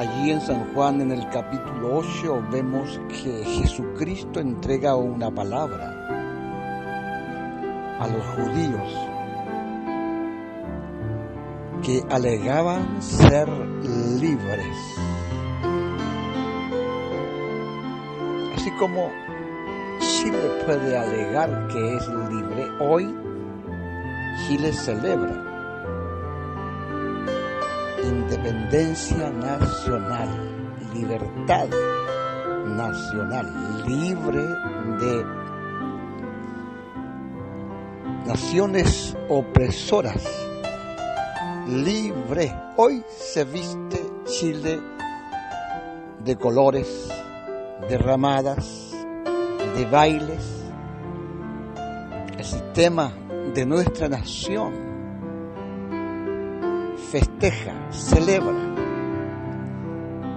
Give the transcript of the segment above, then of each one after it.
Allí en San Juan, en el capítulo 8, vemos que Jesucristo entrega una palabra a los judíos que alegaban ser libres. Así como Chile puede alegar que es libre, hoy Chile celebra independencia nacional, libertad nacional, libre de naciones opresoras, libre. Hoy se viste Chile de colores, de ramadas, de bailes. El sistema de nuestra nación festeja, celebra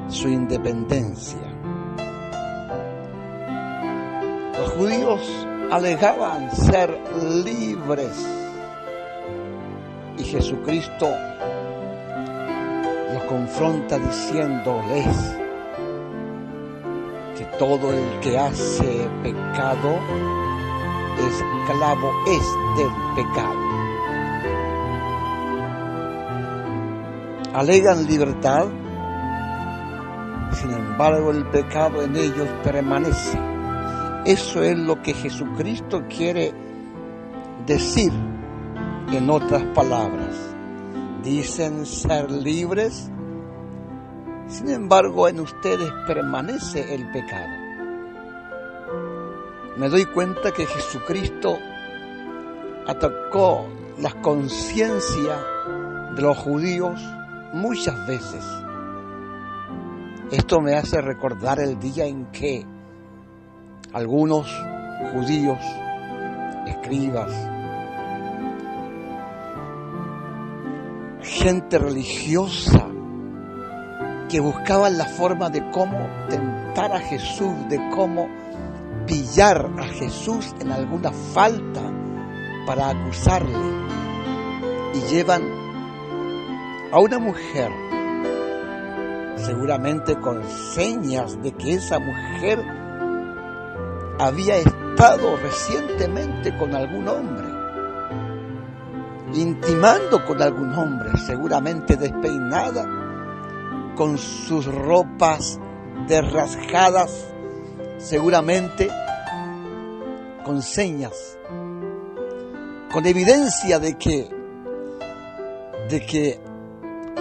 su independencia. Los judíos alegaban ser libres y Jesucristo los confronta diciéndoles que todo el que hace pecado, esclavo es del pecado. Alegan libertad, sin embargo el pecado en ellos permanece. Eso es lo que Jesucristo quiere decir. En otras palabras, dicen ser libres, sin embargo en ustedes permanece el pecado. Me doy cuenta que Jesucristo atacó la conciencia de los judíos muchas veces. Esto me hace recordar el día en que algunos judíos, escribas, gente religiosa que buscaban la forma de cómo tentar a Jesús, de cómo pillar a Jesús en alguna falta para acusarle, y llevan a una mujer, seguramente con señas de que esa mujer había estado recientemente con algún hombre, intimando con algún hombre, seguramente despeinada, con sus ropas desrasgadas, seguramente con señas, con evidencia de que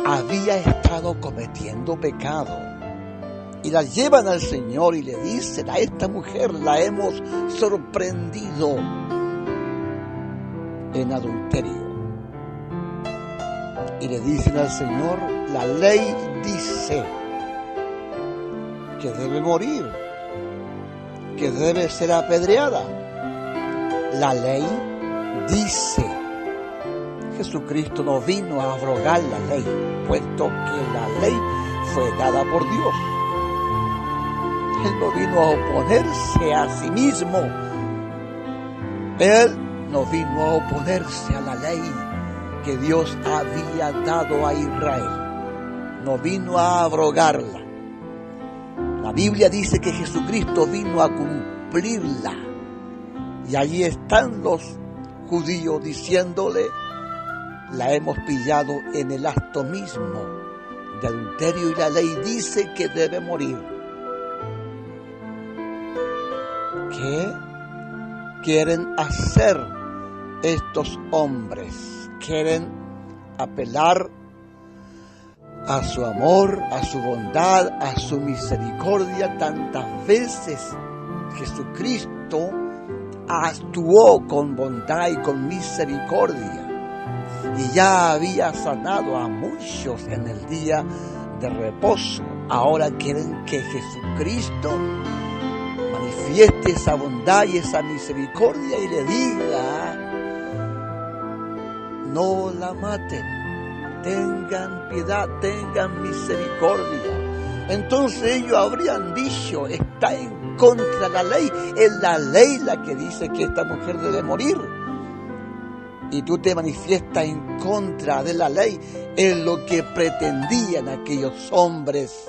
había estado cometiendo pecado. Y la llevan al Señor y le dicen: a esta mujer la hemos sorprendido en adulterio. Y le dicen al Señor: la ley dice que debe morir, que debe ser apedreada. La ley dice. Jesucristo no vino a abrogar la ley, puesto que la ley fue dada por Dios. Él no vino a oponerse a sí mismo. Él no vino a oponerse a la ley que Dios había dado a Israel. No vino a abrogarla. La Biblia dice que Jesucristo vino a cumplirla. Y allí están los judíos diciéndole: la hemos pillado en el acto mismo de adulterio y la ley dice que debe morir. ¿Qué quieren hacer estos hombres? Quieren apelar a su amor, a su bondad, a su misericordia. Tantas veces Jesucristo actuó con bondad y con misericordia. Y ya había sanado a muchos en el día de reposo. Ahora quieren que Jesucristo manifieste esa bondad y esa misericordia y le diga: no la maten, tengan piedad, tengan misericordia. Entonces ellos habrían dicho: está en contra de la ley, es la ley la que dice que esta mujer debe morir. y tú te manifiestas en contra de la ley, es lo que pretendían aquellos hombres.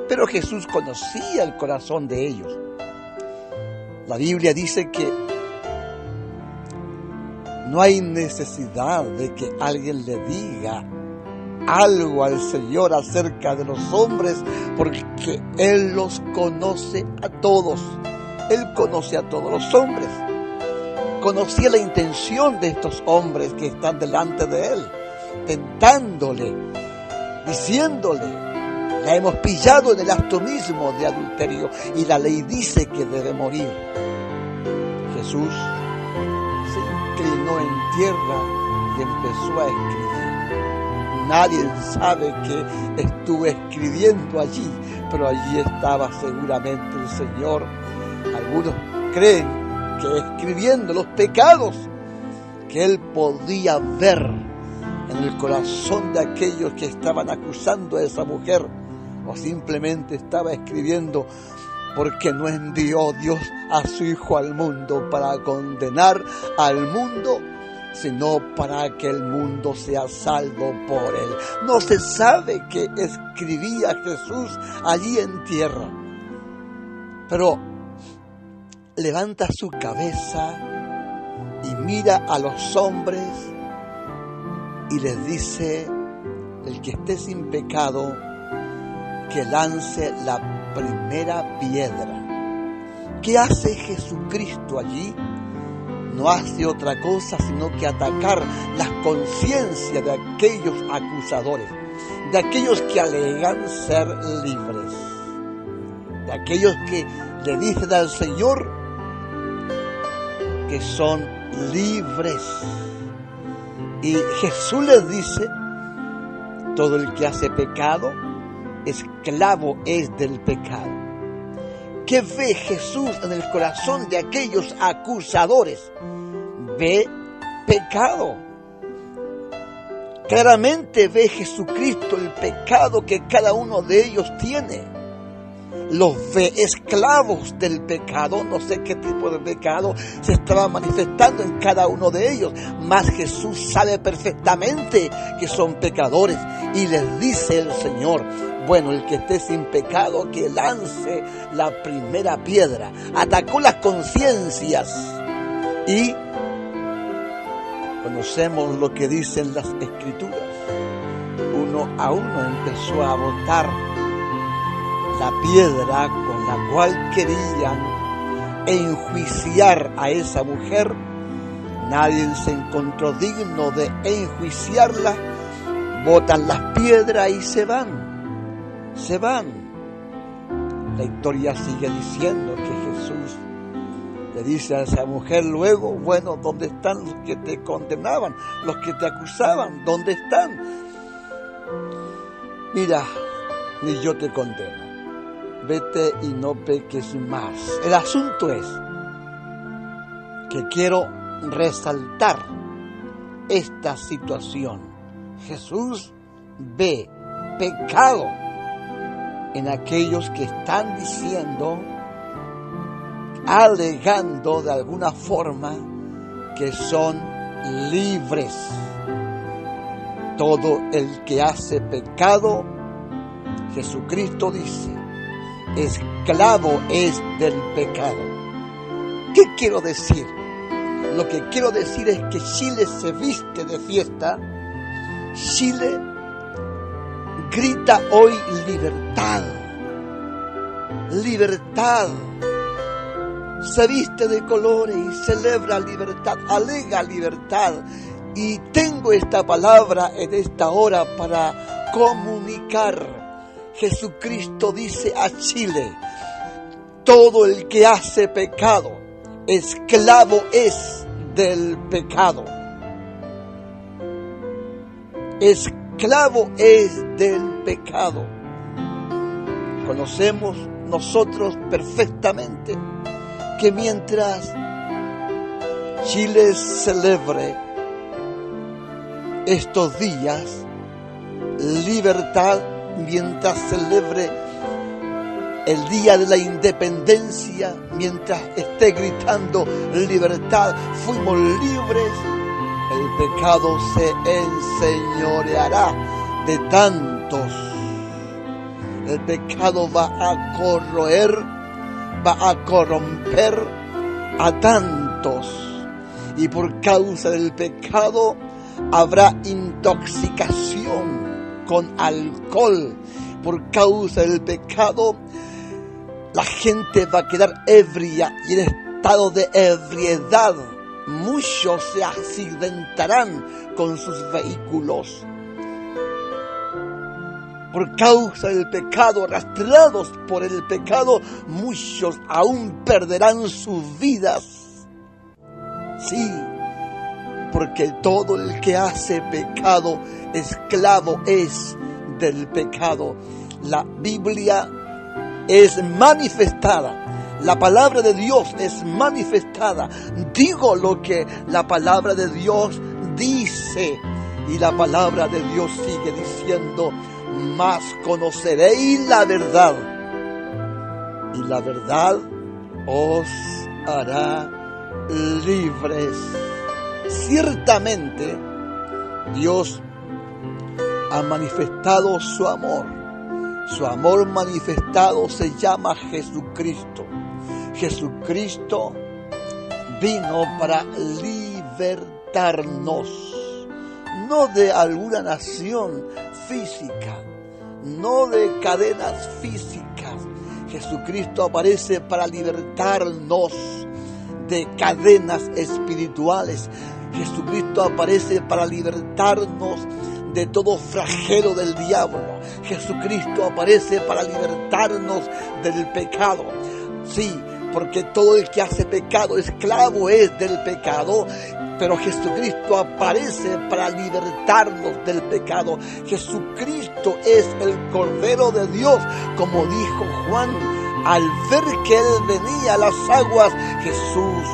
Pero Jesús conocía el corazón de ellos. La Biblia dice que no hay necesidad de que alguien le diga algo al Señor acerca de los hombres, porque Él los conoce a todos. Él conoce a todos los hombres. Conocía la intención de estos hombres que están delante de Él, tentándole, diciéndole: la hemos pillado en el acto mismo de adulterio y la ley dice que debe morir. Jesús se inclinó en tierra y empezó a escribir. Nadie sabe que estuvo escribiendo allí, pero allí estaba seguramente el Señor. Algunos creen que escribiendo los pecados que Él podía ver en el corazón de aquellos que estaban acusando a esa mujer, o simplemente estaba escribiendo porque no envió Dios a su Hijo al mundo para condenar al mundo, sino para que el mundo sea salvo por Él. No se sabe qué escribía Jesús allí en tierra, pero levanta su cabeza y mira a los hombres y les dice: el que esté sin pecado, que lance la primera piedra. ¿Qué hace Jesucristo allí? No hace otra cosa sino que atacar las conciencias de aquellos acusadores, de aquellos que alegan ser libres, de aquellos que le dicen al Señor que son libres. Y Jesús les dice: todo el que hace pecado, esclavo es del pecado. ¿Qué ve Jesús en el corazón de aquellos acusadores? Ve pecado. Claramente ve Jesucristo el pecado que cada uno de ellos tiene. Los ve esclavos del pecado. No sé qué tipo de pecado se estaba manifestando en cada uno de ellos, mas Jesús sabe perfectamente que son pecadores, y les dice el Señor: bueno, el que esté sin pecado, que lance la primera piedra. Atacó las conciencias y conocemos lo que dicen las Escrituras. Uno a uno empezó a botar la piedra con la cual querían enjuiciar a esa mujer. Nadie se encontró digno de enjuiciarla. Botan las piedras y se van. La historia sigue diciendo que Jesús le dice a esa mujer luego: bueno, ¿dónde están los que te condenaban, los que te acusaban? ¿Dónde están? Mira, ni yo te condeno. Vete y no peques más. El asunto es que quiero resaltar esta situación. Jesús ve pecado en aquellos que están diciendo, alegando de alguna forma que son libres. Todo el que hace pecado, Jesucristo dice, esclavo es del pecado. ¿Qué quiero decir? Lo que quiero decir es que Chile se viste de fiesta. Chile grita hoy libertad. Libertad. Se viste de colores y celebra libertad, alega libertad. Y tengo esta palabra en esta hora para comunicar. Jesucristo dice a Chile: todo el que hace pecado, esclavo es del pecado. Esclavo es del pecado. Conocemos nosotros perfectamente que mientras Chile celebre estos días libertad, mientras celebre el día de la independencia, mientras esté gritando libertad, fuimos libres, el pecado se enseñoreará de tantos. El pecado va a corroer, va a corromper a tantos. Y por causa del pecado habrá intoxicación con alcohol. Por causa del pecado la gente va a quedar ebria y en estado de ebriedad. Muchos se accidentarán con sus vehículos. Por causa del pecado, arrastrados por el pecado, muchos aún perderán sus vidas. Sí, porque todo el que hace pecado, esclavo es del pecado. La Biblia es manifestada. La palabra de Dios es manifestada. Digo lo que la palabra de Dios dice. Y la palabra de Dios sigue diciendo: mas conoceréis la verdad, y la verdad os hará libres. Ciertamente, Dios ha manifestado su amor. Su amor manifestado se llama Jesucristo. Jesucristo vino para libertarnos, no de alguna nación física, no de cadenas físicas. Jesucristo aparece para libertarnos de cadenas espirituales. Jesucristo aparece para libertarnos de todo flagelo del diablo. Jesucristo aparece para libertarnos del pecado. Sí, porque todo el que hace pecado, esclavo es del pecado. Pero Jesucristo aparece para libertarnos del pecado. Jesucristo es el Cordero de Dios, como dijo Juan. Al ver que Él venía a las aguas, Jesús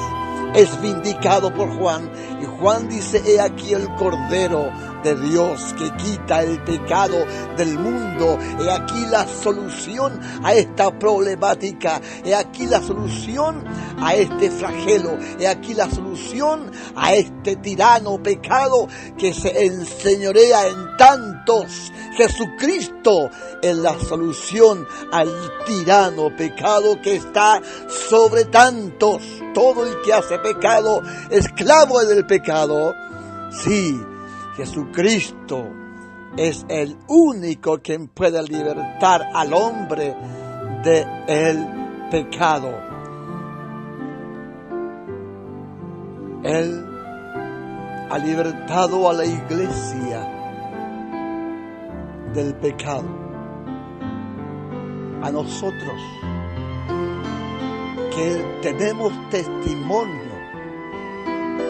es vindicado por Juan. Y Juan dice: he aquí el Cordero de Dios que quita el pecado del mundo. He aquí la solución a esta problemática. He aquí la solución a este flagelo. He aquí la solución a este tirano pecado que se enseñorea en tantos. Jesucristo es la solución al tirano pecado que está sobre tantos. Todo el que hace pecado, esclavo del pecado. Sí, Jesucristo es el único quien puede libertar al hombre del pecado. Él ha libertado a la iglesia del pecado. A nosotros, que tenemos testimonio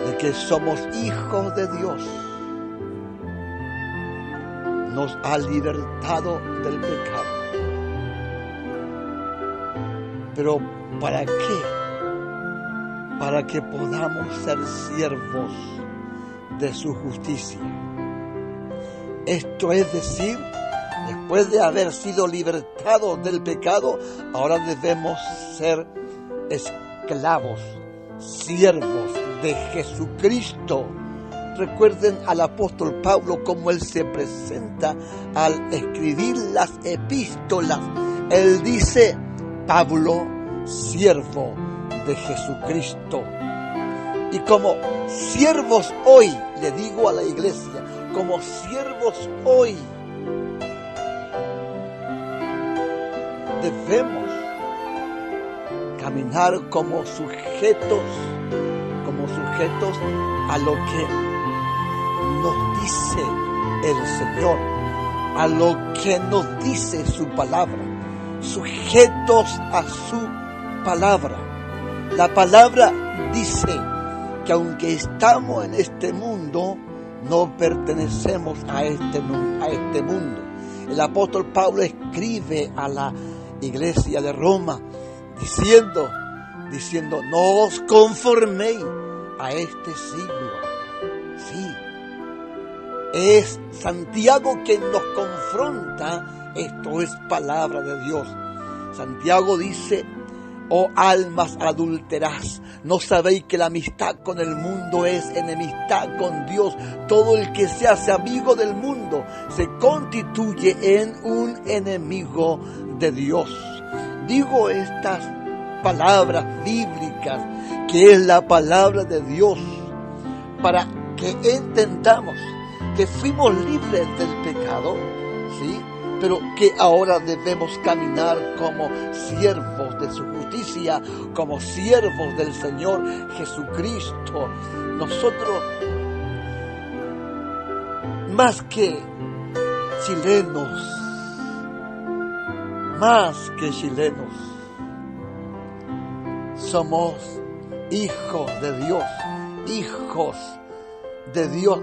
de que somos hijos de Dios, nos ha libertado del pecado. Pero ¿para qué? Para que podamos ser siervos de su justicia. Esto es decir, después de haber sido libertados del pecado, ahora debemos ser esclavos, siervos de Jesucristo. Recuerden al apóstol Pablo cómo él se presenta al escribir las epístolas. Él dice: Pablo, siervo de Jesucristo. Y como siervos hoy, le digo a la iglesia, como siervos hoy, debemos caminar como sujetos a lo que nos dice el Señor, a lo que nos dice su palabra, sujetos a su palabra. La palabra dice que aunque estamos en este mundo, no pertenecemos a este mundo. El apóstol Pablo escribe a la iglesia de Roma diciendo, no os conforméis a este siglo. Sí, es Santiago quien nos confronta. Esto es palabra de Dios. Santiago dice: Oh almas adúlteras, ¿no sabéis que la amistad con el mundo es enemistad con Dios? Todo el que se hace amigo del mundo se constituye en un enemigo de Dios. Digo estas palabras bíblicas, que es la palabra de Dios, para que entendamos que fuimos libres del pecado, ¿sí? Pero que ahora debemos caminar como siervos de su justicia, como siervos del Señor Jesucristo. Nosotros, más que chilenos, somos hijos de Dios,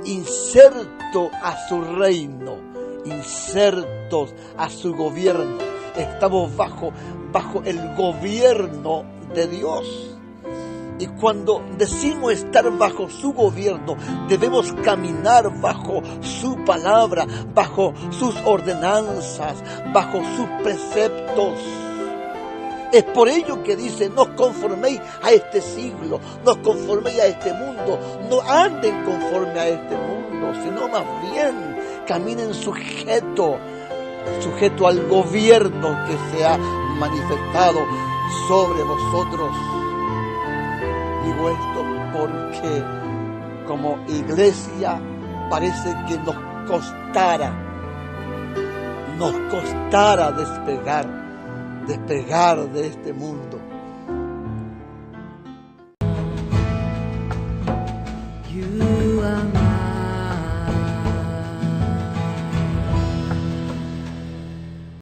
insertos a su reino, insertos a su gobierno. Estamos bajo el gobierno de Dios. Y cuando decimos estar bajo su gobierno, debemos caminar bajo su palabra, bajo sus ordenanzas, bajo sus preceptos. Es por ello que dice: no os conforméis a este siglo, no os conforméis a este mundo, no anden conforme a este mundo, sino más bien caminen sujeto al gobierno que se ha manifestado sobre vosotros. Digo esto porque como iglesia parece que nos costara despegar de este mundo.